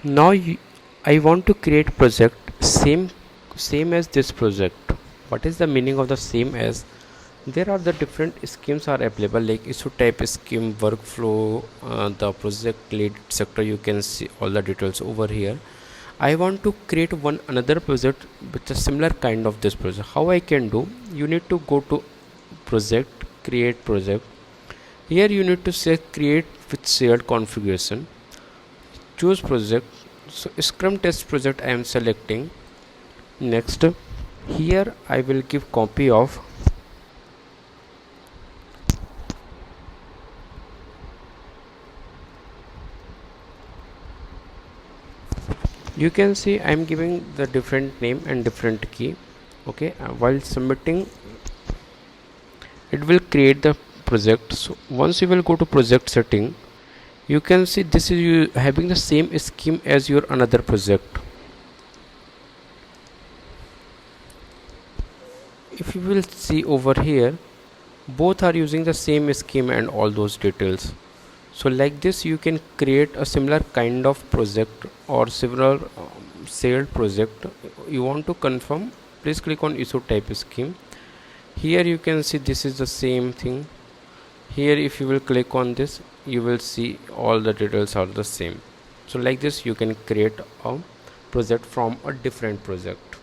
Now I want to create project same as this project. What is the meaning of the same as? There are the different schemes are available, like issue type scheme, workflow, the project lead sector. You can see all the details over here. I want to create one another project with a similar kind of this project. How I can do? You need to go to project, create project. Here you need to say create with shared configuration, choose project. So scrum test project I am selecting. Next, here I will give copy of. You can see I am giving the different name and different key. Okay, while submitting it will create the project. So once you will go to project setting, you can see this is you having the same scheme as your another project. If you will see over here, both are using the same scheme and all those details. So like this you can create a similar kind of project or similar shared project. You want to confirm, please click on issue type scheme. Here you can see this is the same thing. Here if you will click on this, you will see all the details are the same. So like this you can create a project from a different project.